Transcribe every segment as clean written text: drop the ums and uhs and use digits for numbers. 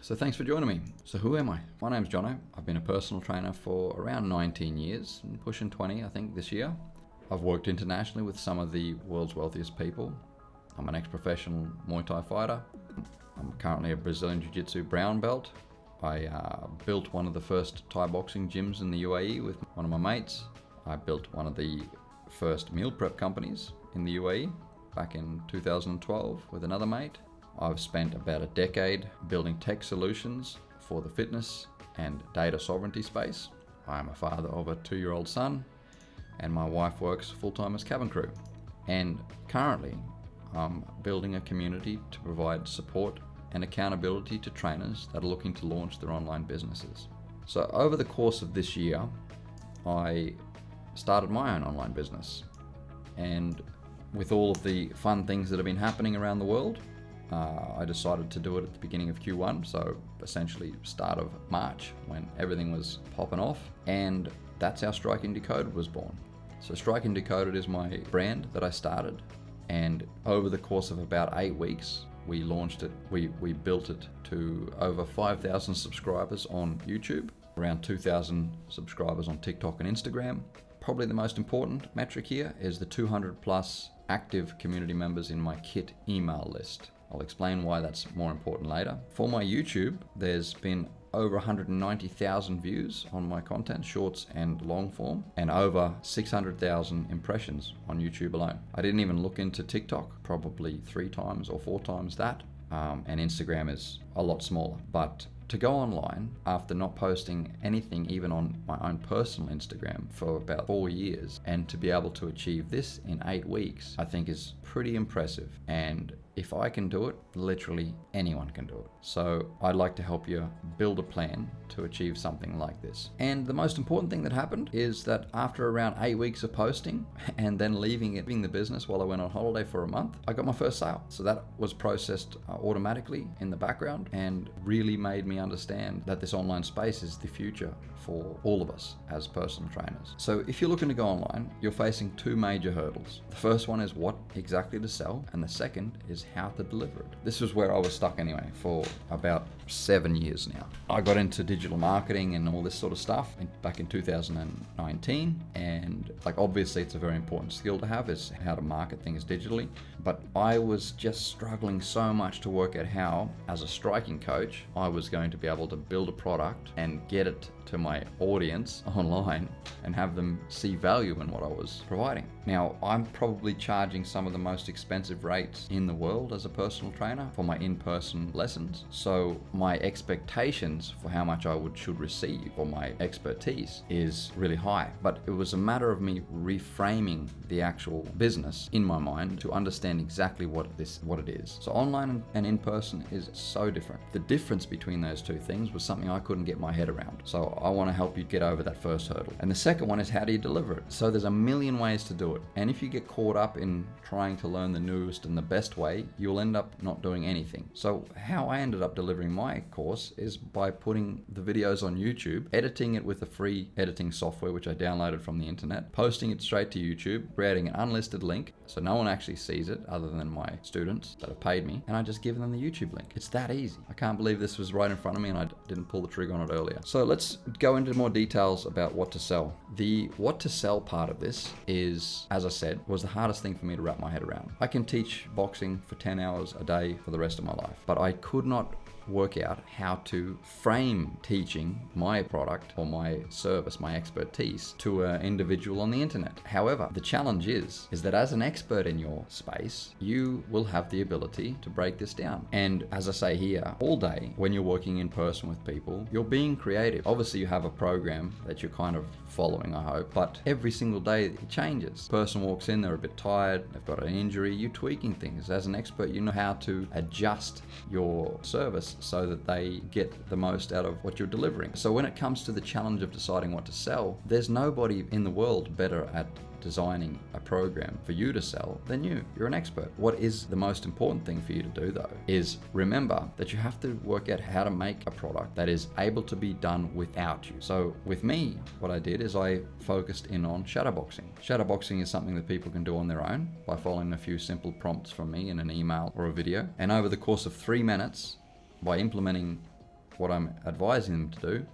So thanks for joining me. So who am I? My name's Jono. I've been a personal trainer for around 19 years, and pushing 20 I think this year. I've worked internationally with some of the world's wealthiest people. I'm an ex-professional Muay Thai fighter. I'm currently a Brazilian Jiu-Jitsu brown belt. I built one of the first Thai boxing gyms in the UAE with one of my mates. I built one of the first meal prep companies in the UAE back in 2012 with another mate. I've spent about a decade building tech solutions for the fitness and data sovereignty space. I'm a father of a 2-year-old son, and my wife works full-time as cabin crew. And currently, I'm building a community to provide support and accountability to trainers that are looking to launch their online businesses. So over the course of this year, I started my own online business. And with all of the fun things that have been happening around the world, I decided to do it at the beginning of Q1, so essentially start of March when everything was popping off, and that's how Striking Decoded was born. So Striking Decoded is my brand that I started, and over the course of about 8 weeks, we launched it. We built it to over 5,000 subscribers on YouTube, around 2,000 subscribers on TikTok and Instagram. Probably the most important metric here is the 200 plus active community members in my KIT email list. I'll explain why that's more important later. For my YouTube, there's been over 190,000 views on my content, shorts and long form, and over 600,000 impressions on YouTube alone. I didn't even look into TikTok, probably 3 times or 4 times that, and Instagram is a lot smaller. But to go online after not posting anything even on my own personal Instagram for about 4 years, and to be able to achieve this in 8 weeks, I think is pretty impressive. And if I can do it, literally anyone can do it. So I'd like to help you build a plan to achieve something like this. And the most important thing that happened is that after around 8 weeks of posting and then leaving the business while I went on holiday for a month, I got my first sale. So that was processed automatically in the background and really made me understand that this online space is the future for all of us as personal trainers. So if you're looking to go online, you're facing 2 major hurdles. The first one is what exactly to sell, and the second is how to deliver it. This was where I was stuck anyway for about 7 years now. I got into digital marketing and all this sort of stuff back in 2019, and obviously it's a very important skill to have, is how to market things digitally. But I was just struggling so much to work out how, as a striking coach, I was going to be able to build a product and get it to my audience online and have them see value in what I was providing. Now, I'm probably charging some of the most expensive rates in the world as a personal trainer for my in-person lessons. So my expectations for how much I should receive for my expertise is really high. But it was a matter of me reframing the actual business in my mind to understand exactly what it is. So online and in-person is so different. The difference between those 2 things was something I couldn't get my head around. So I want to help you get over that first hurdle. And the second one is, how do you deliver it? So there's a million ways to do it. And if you get caught up in trying to learn the newest and the best way, you'll end up not doing anything. So how I ended up delivering my course is by putting the videos on YouTube, editing it with a free editing software which I downloaded from the internet, posting it straight to YouTube, creating an unlisted link so no one actually sees it other than my students that have paid me, and I just give them the YouTube link. It's that easy. I can't believe this was right in front of me and I didn't pull the trigger on it earlier. So let's go into more details about what to sell. The what to sell part of this is, as I said, was the hardest thing for me to wrap my head around. I can teach boxing for 10 hours a day for the rest of my life, but I could not work out how to frame teaching my product or my service, my expertise, to an individual on the internet. However, the challenge is that as an expert in your space, you will have the ability to break this down. And as I say here, all day when you're working in person with people, you're being creative. Obviously you have a program that you're kind of following, I hope, but every single day it changes. Person walks in, they're a bit tired, they've got an injury, you're tweaking things. As an expert, you know how to adjust your service so that they get the most out of what you're delivering. So when it comes to the challenge of deciding what to sell, there's nobody in the world better at designing a program for you to sell than you. You're an expert. What is the most important thing for you to do though is remember that you have to work out how to make a product that is able to be done without you. So with me, what I did is I focused in on shadowboxing. Shadowboxing is something that people can do on their own by following a few simple prompts from me in an email or a video. And over the course of 3 minutes, by implementing what I'm advising them to do,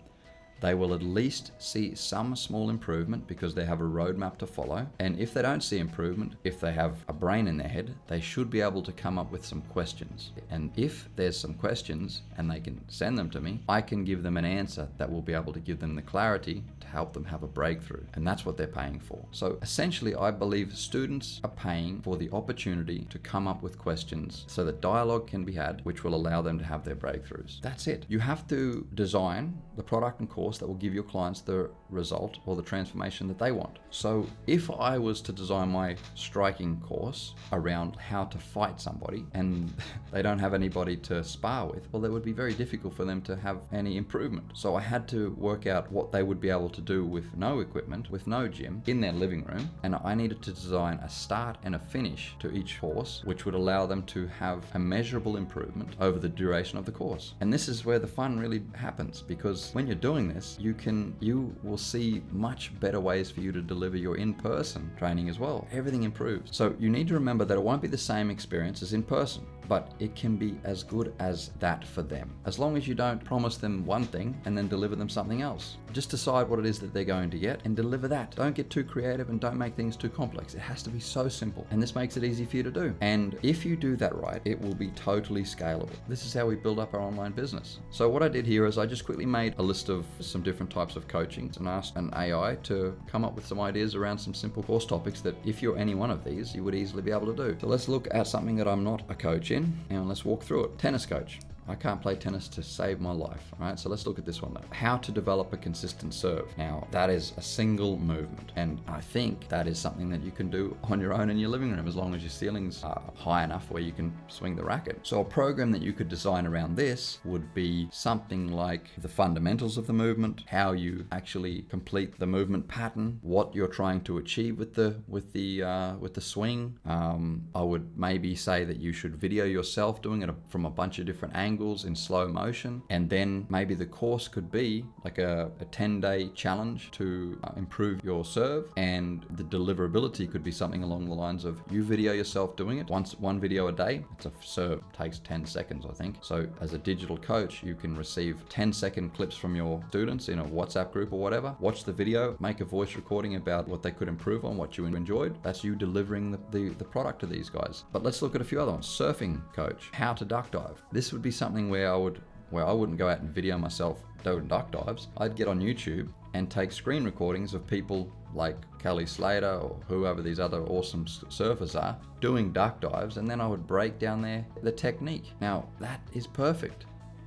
they will at least see some small improvement because they have a roadmap to follow. And if they don't see improvement, if they have a brain in their head, they should be able to come up with some questions. And if there's some questions and they can send them to me, I can give them an answer that will be able to give them the clarity to help them have a breakthrough. And that's what they're paying for. So essentially, I believe students are paying for the opportunity to come up with questions so that dialogue can be had, which will allow them to have their breakthroughs. That's it. You have to design the product and course that will give your clients the result or the transformation that they want. So if I was to design my striking course around how to fight somebody and they don't have anybody to spar with, well, it would be very difficult for them to have any improvement. So I had to work out what they would be able to do with no equipment, with no gym, in their living room. And I needed to design a start and a finish to each course, which would allow them to have a measurable improvement over the duration of the course. And this is where the fun really happens, because when you're doing this, you will see much better ways for you to deliver your in-person training as well. Everything improves. So you need to remember that it won't be the same experience as in person, but it can be as good as that for them. As long as you don't promise them one thing and then deliver them something else. Just decide what it is that they're going to get and deliver that. Don't get too creative and don't make things too complex. It has to be so simple, and this makes it easy for you to do. And if you do that right, it will be totally scalable. This is how we build up our online business. So what I did here is I just quickly made a list of some different types of coaching and asked an AI to come up with some ideas around some simple course topics that if you're any one of these, you would easily be able to do. So let's look at something that I'm not a coach in, and let's walk through it. Tennis coach. I can't play tennis to save my life, all right? So let's look at this one though. How to develop a consistent serve. Now, that is a single movement, and I think that is something that you can do on your own in your living room as long as your ceilings are high enough where you can swing the racket. So a program that you could design around this would be something like the fundamentals of the movement, how you actually complete the movement pattern, what you're trying to achieve with the swing. I would maybe say that you should video yourself doing it from a bunch of different angles in slow motion, and then maybe the course could be like a 10-day challenge to improve your serve, and the deliverability could be something along the lines of you video yourself doing it one video a day. It's a serve, it takes 10 seconds I think. So as a digital coach, you can receive 10-second clips from your students in a WhatsApp group or whatever, watch the video, make a voice recording about what they could improve on, what you enjoyed. That's you delivering the product to these guys. But let's look at a few other ones. Surfing coach, how to duck dive. This would be something where I wouldn't go out and video myself doing duck dives. I'd get on YouTube and take screen recordings of people like Kelly Slater or whoever these other awesome surfers are doing duck dives, and then I would break down the technique. Now that is perfect.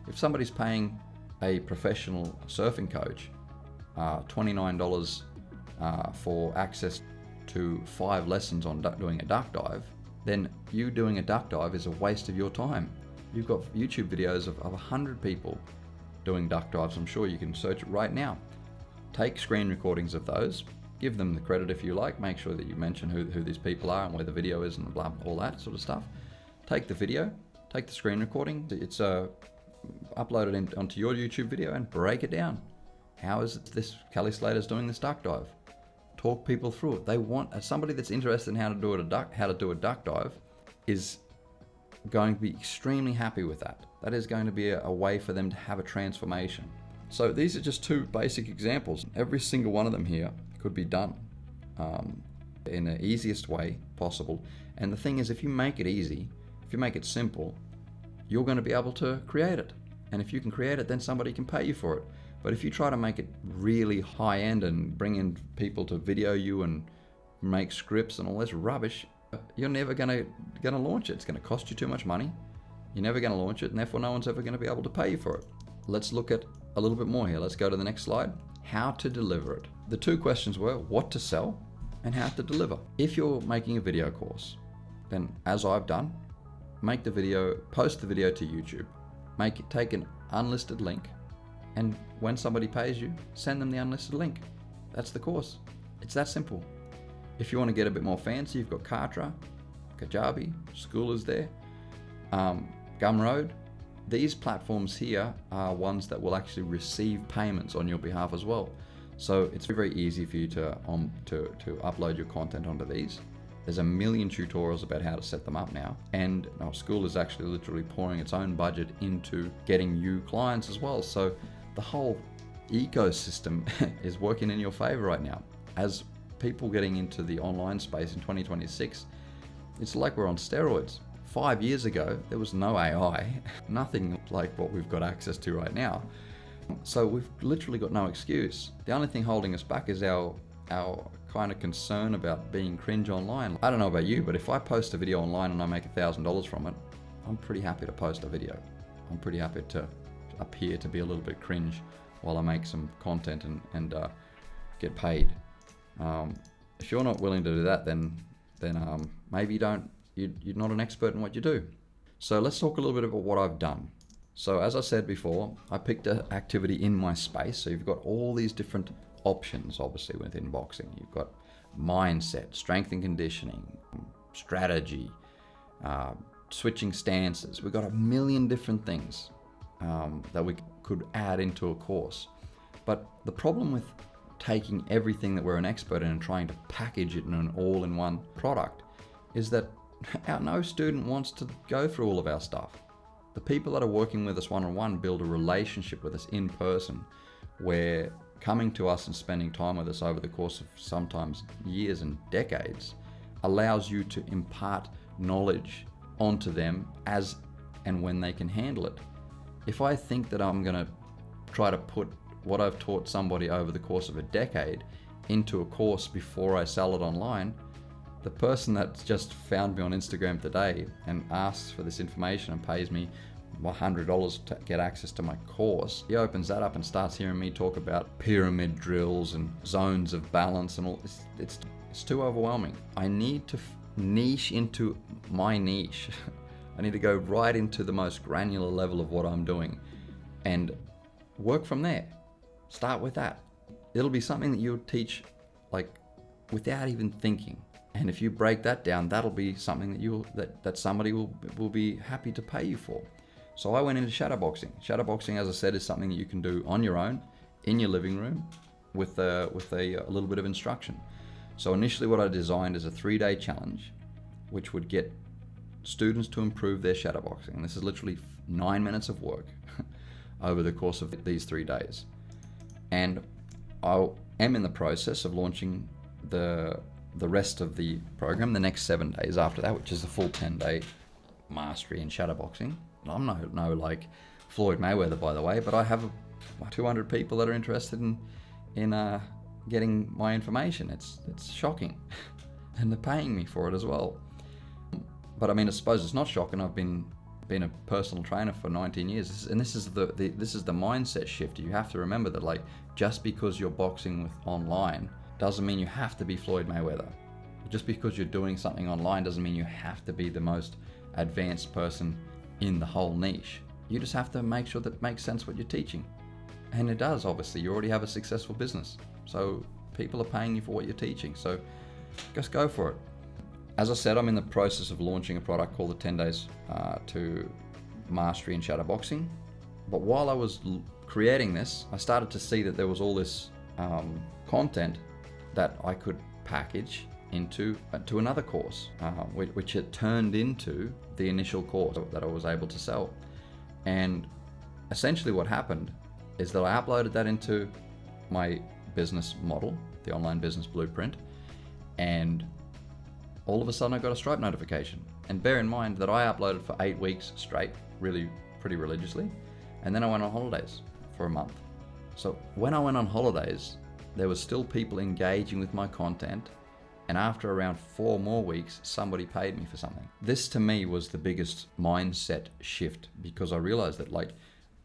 If somebody's paying a professional surfing coach $29 for access to 5 lessons on doing a duck dive, then you doing a duck dive is a waste of your time. You've got YouTube videos of 100 people doing duck dives. I'm sure you can search it right now. Take screen recordings of those, give them the credit if you like, make sure that you mention who these people are and where the video is and blah, all that sort of stuff. Take the video, take the screen recording, it's uploaded onto your YouTube video and break it down. How is it this Kelly Slater's doing this duck dive? Talk people through it. They want somebody that's interested in how to do a duck dive is going to be extremely happy with that. That is going to be a way for them to have a transformation. So these are just 2 basic examples. Every single one of them here could be done in the easiest way possible. And the thing is, if you make it easy, if you make it simple, you're going to be able to create it. And if you can create it, then somebody can pay you for it. But if you try to make it really high end and bring in people to video you and make scripts and all this rubbish, you're never gonna launch it. It's gonna cost you too much money. You're never gonna launch it, and therefore no one's ever gonna be able to pay you for it. Let's look at a little bit more here. Let's go to the next slide. How to deliver it. The 2 questions were what to sell and how to deliver. If you're making a video course, then as I've done, make the video, post the video to YouTube. Take an unlisted link, and when somebody pays you, send them the unlisted link. That's the course. It's that simple. If you want to get a bit more fancy, you've got Kartra, Kajabi, Schoolers there, Gumroad. These platforms here are ones that will actually receive payments on your behalf as well. So it's very easy for you to upload your content onto these. There's a million tutorials about how to set them up now. And our school is actually literally pouring its own budget into getting you clients as well. So the whole ecosystem is working in your favor right now. As people getting into the online space in 2026, it's like we're on steroids. 5 years ago, there was no AI, nothing like what we've got access to right now. So we've literally got no excuse. The only thing holding us back is our kind of concern about being cringe online. I don't know about you, but if I post a video online and I make $1,000 from it, I'm pretty happy to post a video. I'm pretty happy to appear to be a little bit cringe while I make some content and get paid. If you're not willing to do that, then maybe you're not an expert in what you do. So let's talk a little bit about what I've done. So as I said before, I picked an activity in my space. So you've got all these different options, obviously, within boxing. You've got mindset, strength and conditioning, strategy, switching stances. We've got a million different things that we could add into a course. But the problem with taking everything that we're an expert in and trying to package it in an all-in-one product is that no student wants to go through all of our stuff. The people that are working with us one-on-one build a relationship with us in person, where coming to us and spending time with us over the course of sometimes years and decades allows you to impart knowledge onto them as and when they can handle it. If I think that I'm going to try to put what I've taught somebody over the course of a decade into a course before I sell it online, the person that's just found me on Instagram today and asks for this information and pays me $100 to get access to my course, he opens that up and starts hearing me talk about pyramid drills and zones of balance and all. It's too overwhelming. I need to niche into my niche. I need to go right into the most granular level of what I'm doing and work from there. Start with that. It'll be something that you'll teach like without even thinking. And if you break that down, that'll be something that somebody will be happy to pay you for. So I went into shadowboxing. Shadowboxing, as I said, is something that you can do on your own, in your living room, with a little bit of instruction. So initially what I designed is a 3-day challenge, which would get students to improve their shadowboxing. And this is literally 9 minutes of work over the course of these 3 days. And I am in the process of launching the rest of the program the next 7 days after that, which is the full 10-day mastery in shadowboxing. I'm no like Floyd Mayweather, by the way, but I have 200 people that are interested in getting my information. It's shocking, and they're paying me for it as well. But I mean, I suppose it's not shocking. I've been a personal trainer for 19 years, and this is the mindset shift. You have to remember that, like, just because you're boxing with online doesn't mean you have to be Floyd Mayweather. Just because you're doing something online doesn't mean you have to be the most advanced person in the whole niche. You just have to make sure that it makes sense what you're teaching. And it does, obviously. You already have a successful business. So people are paying you for what you're teaching. So just go for it. As I said, I'm in the process of launching a product called the 10 Days to Mastery in Shadowboxing. But while I was creating this, I started to see that there was all this content that I could package into another course, which it turned into the initial course that I was able to sell. And essentially what happened is that I uploaded that into my business model, the online business blueprint, and all of a sudden I got a Stripe notification. And bear in mind that I uploaded for 8 weeks straight, really pretty religiously, and then I went on holidays for a month. So when I went on holidays, there was still people engaging with my content, and after around 4 more weeks, somebody paid me for something. This to me was the biggest mindset shift, because I realized that, like,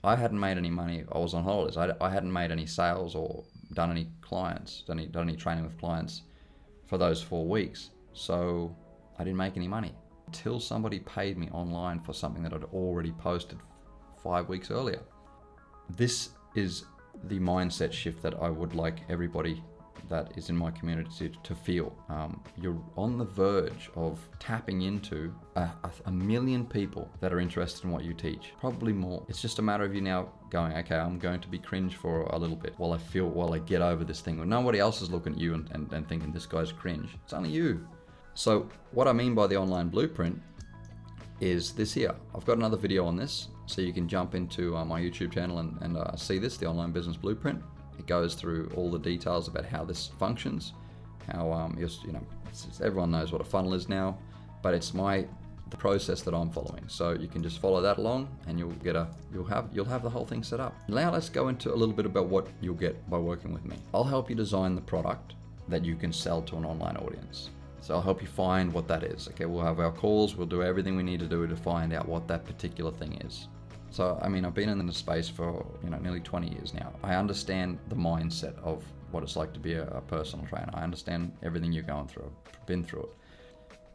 I hadn't made any money. I was on holidays. I hadn't made any sales or done any clients, done any training with clients for those 4 weeks. So I didn't make any money until somebody paid me online for something that I'd already posted 5 weeks earlier. This is the mindset shift that I would like everybody that is in my community to feel. You're on the verge of tapping into a million people that are interested in what you teach, probably more. It's just a matter of you now going, okay, I'm going to be cringe for a little bit while I get over this thing. When nobody else is looking at you and thinking this guy's cringe. It's only you. So what I mean by the online blueprint is this here. I've got another video on this, so you can jump into my YouTube channel and see this, the online business blueprint. It goes through all the details about how this functions, how everyone knows what a funnel is now, but it's the process that I'm following. So you can just follow that along, and you'll have the whole thing set up. Now let's go into a little bit about what you'll get by working with me. I'll help you design the product that you can sell to an online audience. So I'll help you find what that is. Okay, we'll have our calls, we'll do everything we need to do to find out what that particular thing is. So, I mean, I've been in the space for nearly 20 years now. I understand the mindset of what it's like to be a personal trainer. I understand everything you're going through. I've been through it.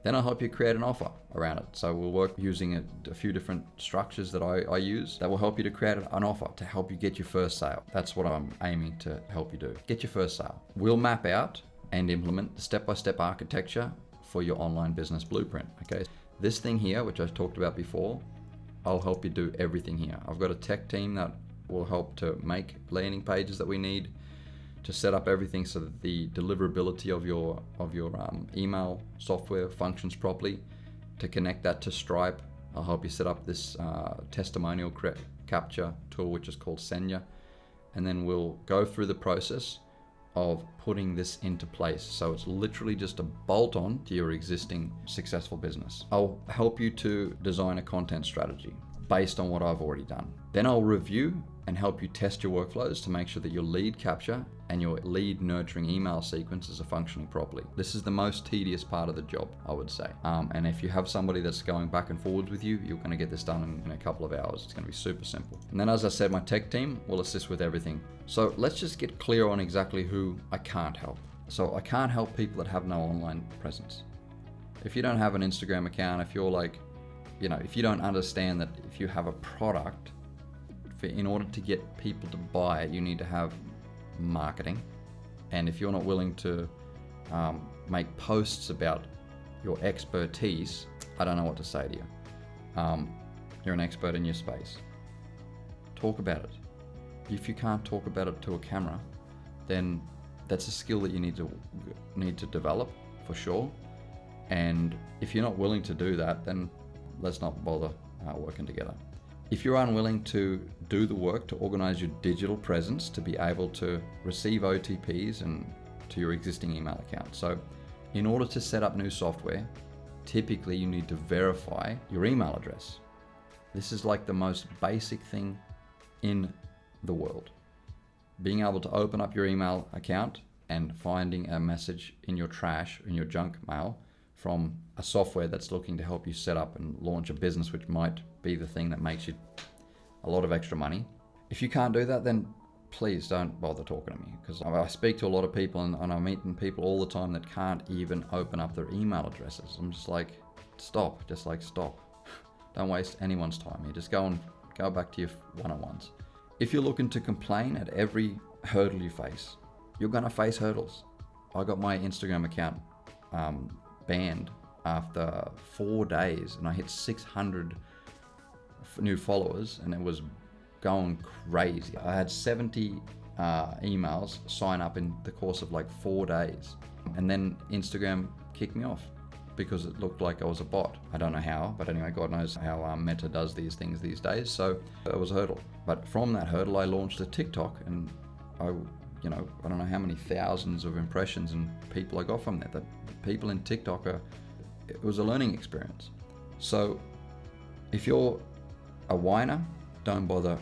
Then I'll help you create an offer around it. So we'll work using a few different structures that I use that will help you to create an offer to help you get your first sale. That's what I'm aiming to help you do. Get your first sale. We'll map out and implement the step-by-step architecture for your online business blueprint. Okay, this thing here, which I talked about before, I'll help you do everything here. I've got a tech team that will help to make landing pages that we need to set up everything so that the deliverability of your email software functions properly. To connect that to Stripe, I'll help you set up this testimonial capture tool, which is called Senya, and then we'll go through the process of putting this into place. So it's literally just a bolt on to your existing successful business. I'll help you to design a content strategy based on what I've already done. Then I'll review and help you test your workflows to make sure that your lead capture and your lead nurturing email sequences are functioning properly. This is the most tedious part of the job, I would say. And if you have somebody that's going back and forwards with you, you're gonna get this done in a couple of hours. It's gonna be super simple. And then, as I said, my tech team will assist with everything. So let's just get clear on exactly who I can't help. So I can't help people that have no online presence. If you don't have an Instagram account, if you're like, if you don't understand that if you have a product, in order to get people to buy it, you need to have marketing. And if you're not willing to make posts about your expertise, I don't know what to say to you. You're an expert in your space. Talk about it. If you can't talk about it to a camera, then that's a skill that you need to develop for sure. And if you're not willing to do that, then let's not bother working together. If you're unwilling to do the work to organize your digital presence to be able to receive OTPs and to your existing email account. So in order to set up new software, typically you need to verify your email address. This is like the most basic thing in the world. Being able to open up your email account and finding a message in your trash, in your junk mail, from a software that's looking to help you set up and launch a business, which might be the thing that makes you a lot of extra money. If you can't do that, then please don't bother talking to me, because I speak to a lot of people and I'm meeting people all the time that can't even open up their email addresses. I'm just like, stop. Don't waste anyone's time here. Just go back to your one-on-ones. If you're looking to complain at every hurdle you face, you're gonna face hurdles. I got my Instagram account banned after 4 days, and I hit 600 new followers, and it was going crazy. I had 70 emails sign up in the course of like 4 days, and then Instagram kicked me off because it looked like I was a bot. I don't know how, but anyway, God knows how Meta does these things these days. So it was a hurdle. But from that hurdle, I launched a TikTok, and I don't know how many thousands of impressions and people I got from that. The people in TikTok it was a learning experience. So if you're a whiner, don't bother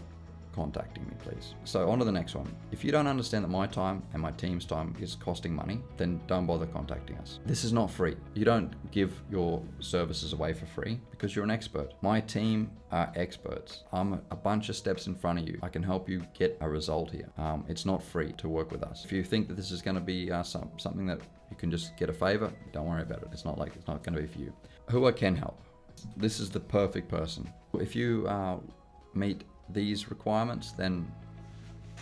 contacting me, please. So on to the next one. If you don't understand that my time and my team's time is costing money, then don't bother contacting us. This is not free. You don't give your services away for free because you're an expert. My team are experts. I'm a bunch of steps in front of you. I can help you get a result here. It's not free to work with us. If you think that this is going to be something that you can just get a favor, don't worry about it. It's not going to be for you. Who I can help. This is the perfect person. If you meet these requirements, then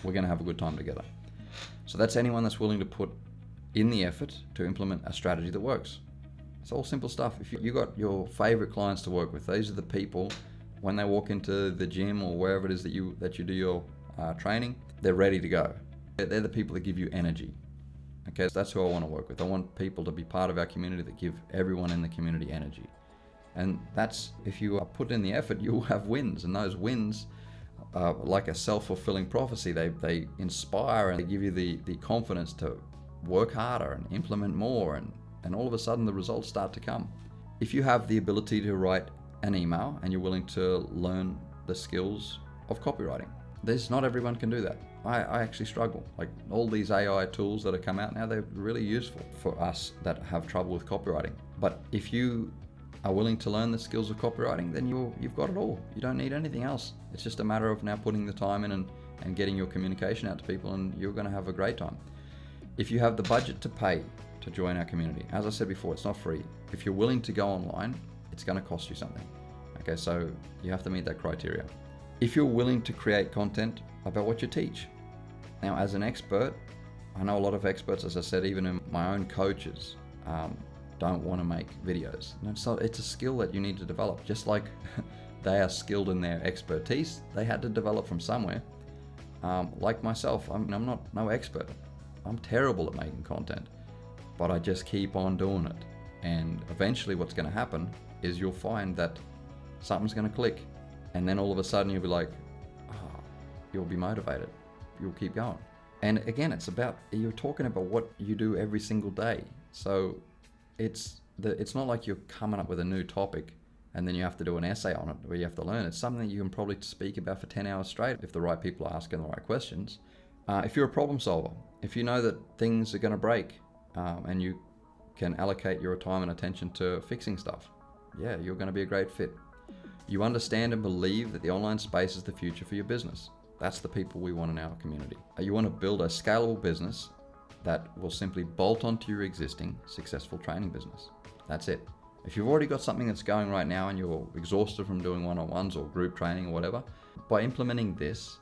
we're going to have a good time together. So that's anyone that's willing to put in the effort to implement a strategy that works. It's all simple stuff. If you got your favorite clients to work with, these are the people when they walk into the gym or wherever it is that you do your training, they're ready to go. They're the people that give you energy. Okay, that's who I want to work with. I want people to be part of our community that give everyone in the community energy. And that's, if you put in the effort, you'll have wins. And those wins, like a self-fulfilling prophecy, they inspire and they give you the confidence to work harder and implement more, and all of a sudden the results start to come. If you have the ability to write an email and you're willing to learn the skills of copywriting, not everyone can do that. I actually struggle. Like, all these AI tools that have come out now, they're really useful for us that have trouble with copywriting. But if you are willing to learn the skills of copywriting, then you've got it all. You don't need anything else. It's just a matter of now putting the time in and getting your communication out to people, and you're going to have a great time. If you have the budget to pay to join our community, as I said before, it's not free. If you're willing to go online, it's going to cost you something. Okay, so you have to meet that criteria. If you're willing to create content about what you teach. Now, as an expert, I know a lot of experts, as I said, even in my own coaches, don't want to make videos. And it's a skill that you need to develop. Just like they are skilled in their expertise, they had to develop from somewhere. Like myself, I'm not no expert. I'm terrible at making content, but I just keep on doing it. And eventually what's going to happen is you'll find that something's going to click. And then all of a sudden you'll be like, you'll be motivated. You'll keep going. And again, you're talking about what you do every single day. So it's not like you're coming up with a new topic and then you have to do an essay on it where you have to learn. It's something that you can probably speak about for 10 hours straight if the right people are asking the right questions. If you're a problem solver, if you know that things are going to break and you can allocate your time and attention to fixing stuff, yeah, you're going to be a great fit. You understand and believe that the online space is the future for your business. That's the people we want in our community. You want to build a scalable business that will simply bolt onto your existing successful training business. That's it. If you've already got something that's going right now and you're exhausted from doing one-on-ones or group training or whatever, by implementing this,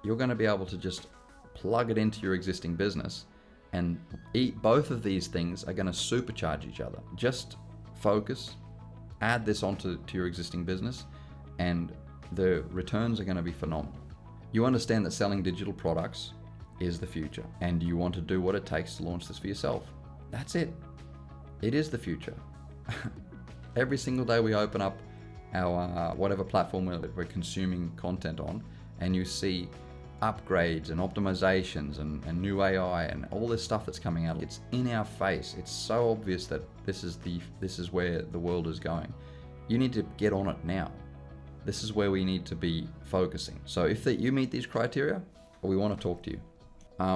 you're going to be able to just plug it into your existing business, and both of these things are going to supercharge each other. Just focus, add this onto your existing business, and the returns are going to be phenomenal. You understand that selling digital products is the future, and you want to do what it takes to launch this for yourself. That's it. It is the future. Every single day we open up our whatever platform we're consuming content on, and you see upgrades and optimizations and new AI and all this stuff that's coming out. It's in our face. It's so obvious that this is where the world is going. You need to get on it now. This is where we need to be focusing. So if you meet these criteria, we want to talk to you.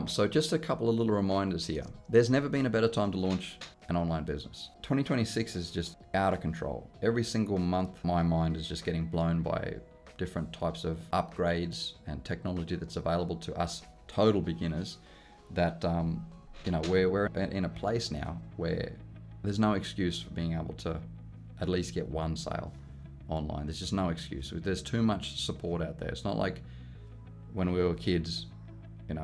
So just a couple of little reminders here. There's never been a better time to launch an online business. 2026 is just out of control. Every single month, my mind is just getting blown by different types of upgrades and technology that's available to us total beginners that, we're in a place now where there's no excuse for being able to at least get one sale online. There's just no excuse. There's too much support out there. It's not like when we were kids, if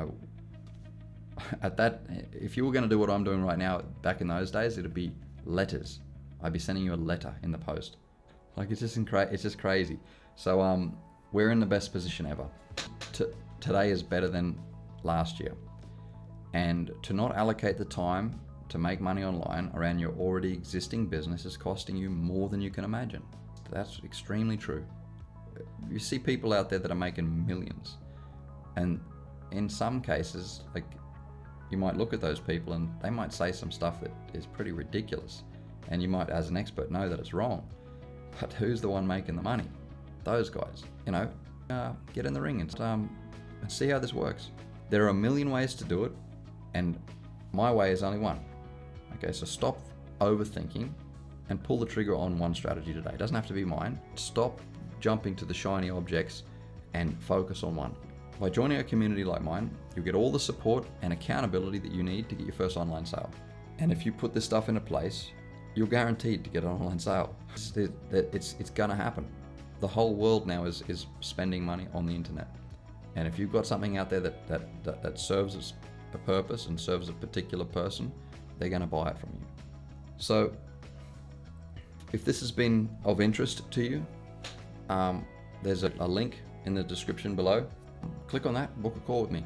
you were going to do what I'm doing right now, back in those days, it'd be letters. I'd be sending you a letter in the post. Like, it's just crazy. So we're in the best position ever. Today is better than last year. And to not allocate the time to make money online around your already existing business is costing you more than you can imagine. That's extremely true. You see people out there that are making millions. And in some cases, like, you might look at those people and they might say some stuff that is pretty ridiculous. And you might, as an expert, know that it's wrong. But who's the one making the money? Those guys. Get in the ring and see how this works. There are a million ways to do it, and my way is only one. Okay, so stop overthinking and pull the trigger on one strategy today. It doesn't have to be mine. Stop jumping to the shiny objects and focus on one. By joining a community like mine, you'll get all the support and accountability that you need to get your first online sale. And if you put this stuff into place, you're guaranteed to get an online sale. It's gonna happen. The whole world now is spending money on the internet. And if you've got something out there that serves as a purpose and serves a particular person, they're gonna buy it from you. So if this has been of interest to you, there's a link in the description below. Click on that, book a call with me.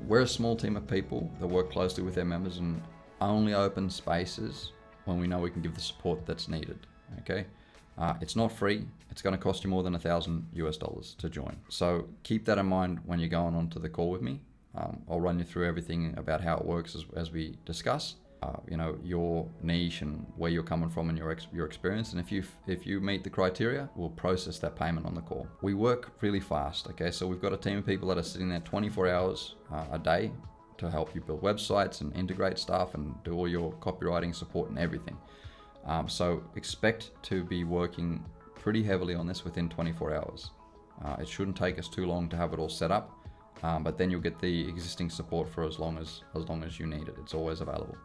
We're a small team of people that work closely with their members and only open spaces when we know we can give the support that's needed. Okay, it's not free. It's going to cost you more than $1,000 to join. So keep that in mind when you're going on to the call with me. I'll run you through everything about how it works as we discuss. Your niche and where you're coming from and your experience, and if you meet the criteria, we'll process that payment on the call. We work really fast. Okay, so we've got a team of people that are sitting there 24 hours a day to help you build websites and integrate stuff and do all your copywriting support and everything. So expect to be working pretty heavily on this within 24 hours. It shouldn't take us too long to have it all set up, but then you'll get the existing support for as long as you need it. It's always available.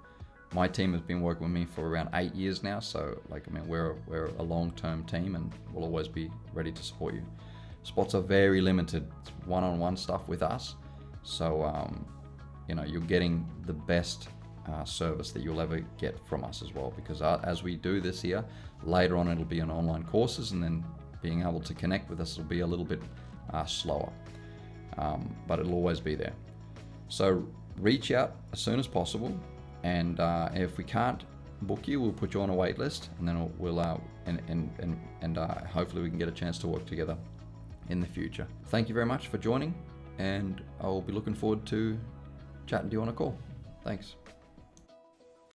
My team has been working with me for around 8 years now, so we're a long-term team and we'll always be ready to support you. Spots are very limited. It's one-on-one stuff with us, so you're getting the best service that you'll ever get from us as well, because as we do this here, later on it'll be on online courses, and then being able to connect with us will be a little bit slower, but it'll always be there. So reach out as soon as possible. And if we can't book you, we'll put you on a wait list, and then we'll hopefully we can get a chance to work together in the future. Thank you very much for joining, and I'll be looking forward to chatting to you on a call. Thanks.